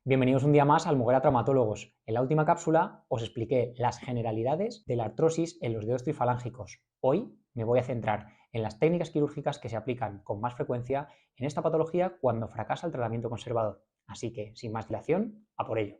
Bienvenidos un día más al Muguera Traumatólogos. En la última cápsula os expliqué las generalidades de la artrosis en los dedos trifalángicos. Hoy me voy a centrar en las técnicas quirúrgicas que se aplican con más frecuencia en esta patología cuando fracasa el tratamiento conservador. Así que, sin más dilación, a por ello.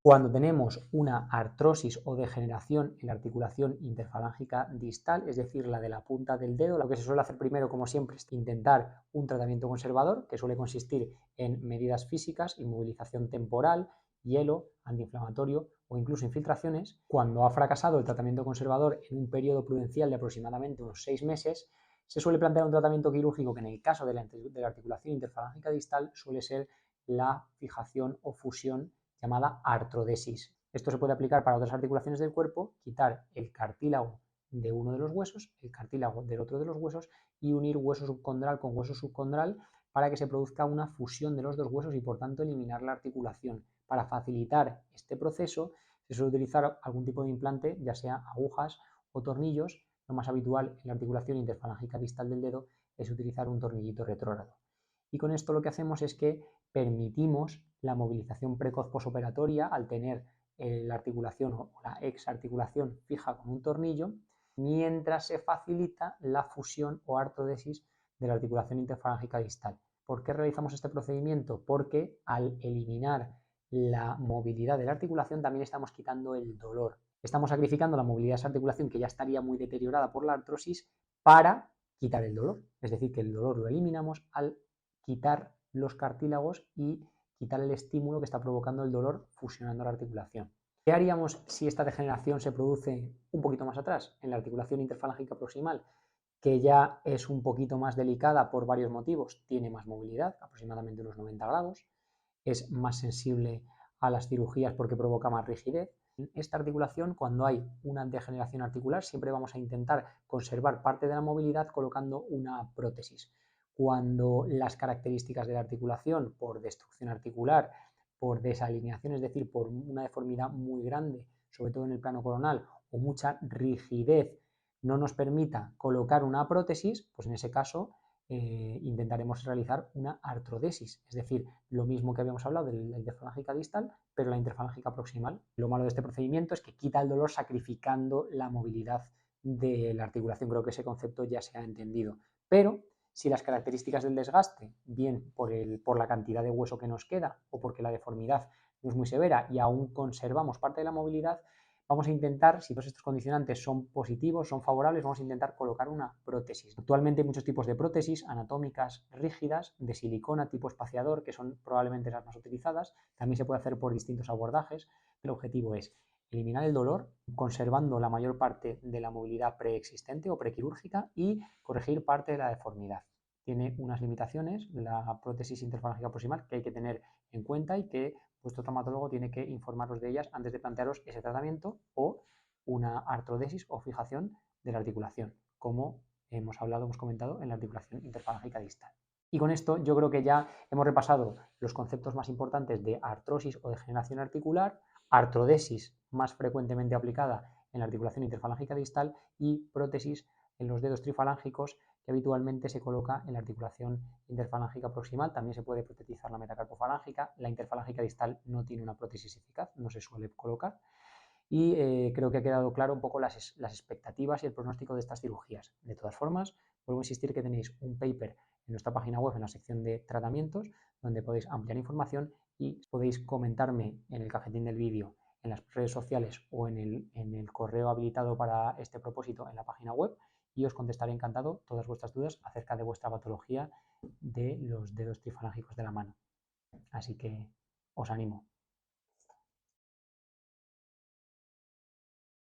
Cuando tenemos una artrosis o degeneración en la articulación interfalángica distal, es decir, la de la punta del dedo, lo que se suele hacer primero, como siempre, es intentar un tratamiento conservador, que suele consistir en medidas físicas, inmovilización temporal, hielo, antiinflamatorio o incluso infiltraciones. Cuando ha fracasado el tratamiento conservador en un periodo prudencial de aproximadamente unos 6 meses, se suele plantear un tratamiento quirúrgico que en el caso de la articulación interfalángica distal suele ser la fijación o fusión llamada artrodesis. Esto se puede aplicar para otras articulaciones del cuerpo, quitar el cartílago de uno de los huesos, el cartílago del otro de los huesos y unir hueso subcondral con hueso subcondral para que se produzca una fusión de los dos huesos y por tanto eliminar la articulación. Para facilitar este proceso se suele utilizar algún tipo de implante, ya sea agujas o tornillos. Lo más habitual en la articulación interfalángica distal del dedo es utilizar un tornillito retrógrado. Y con esto lo que hacemos es que permitimos la movilización precoz posoperatoria al tener la articulación o la exarticulación fija con un tornillo, mientras se facilita la fusión o artrodesis de la articulación interfalángica distal. ¿Por qué realizamos este procedimiento? Porque al eliminar la movilidad de la articulación también estamos quitando el dolor. Estamos sacrificando la movilidad de esa articulación que ya estaría muy deteriorada por la artrosis para quitar el dolor. Es decir, que el dolor lo eliminamos al quitar los cartílagos y quitar el estímulo que está provocando el dolor fusionando la articulación. ¿Qué haríamos si esta degeneración se produce un poquito más atrás, en la articulación interfalángica proximal, que ya es un poquito más delicada por varios motivos? Tiene más movilidad, aproximadamente unos 90 grados, es más sensible a las cirugías porque provoca más rigidez. En esta articulación, cuando hay una degeneración articular, siempre vamos a intentar conservar parte de la movilidad colocando una prótesis. Cuando las características de la articulación, por destrucción articular, por desalineación, es decir, por una deformidad muy grande, sobre todo en el plano coronal, o mucha rigidez, no nos permita colocar una prótesis, pues en ese caso intentaremos realizar una artrodesis, es decir, lo mismo que habíamos hablado de la interfalángica distal, pero la interfalángica proximal. Lo malo de este procedimiento es que quita el dolor sacrificando la movilidad de la articulación. Creo que ese concepto ya se ha entendido. Pero si las características del desgaste, bien por la cantidad de hueso que nos queda o porque la deformidad no es muy severa y aún conservamos parte de la movilidad, vamos a intentar, si todos estos condicionantes son positivos, son favorables, vamos a intentar colocar una prótesis. Actualmente hay muchos tipos de prótesis anatómicas rígidas, de silicona tipo espaciador, que son probablemente las más utilizadas. También se puede hacer por distintos abordajes. El objetivo es eliminar el dolor, conservando la mayor parte de la movilidad preexistente o prequirúrgica y corregir parte de la deformidad. Tiene unas limitaciones, la prótesis interfalángica proximal, que hay que tener en cuenta y que vuestro traumatólogo tiene que informaros de ellas antes de plantearos ese tratamiento o una artrodesis o fijación de la articulación, como hemos comentado en la articulación interfalángica distal. Y con esto yo creo que ya hemos repasado los conceptos más importantes de artrosis o degeneración articular, artrodesis más frecuentemente aplicada en la articulación interfalángica distal y prótesis en los dedos trifalángicos que habitualmente se coloca en la articulación interfalángica proximal. También se puede protetizar la metacarpofalángica. La interfalángica distal no tiene una prótesis eficaz, no se suele colocar. Y creo que ha quedado claro un poco las expectativas y el pronóstico de estas cirugías. De todas formas, vuelvo a insistir que tenéis un paper en nuestra página web en la sección de tratamientos, donde podéis ampliar información y podéis comentarme en el cajetín del vídeo, en las redes sociales o en el correo habilitado para este propósito en la página web, y os contestaré encantado todas vuestras dudas acerca de vuestra patología de los dedos trifalángicos de la mano. Así que os animo.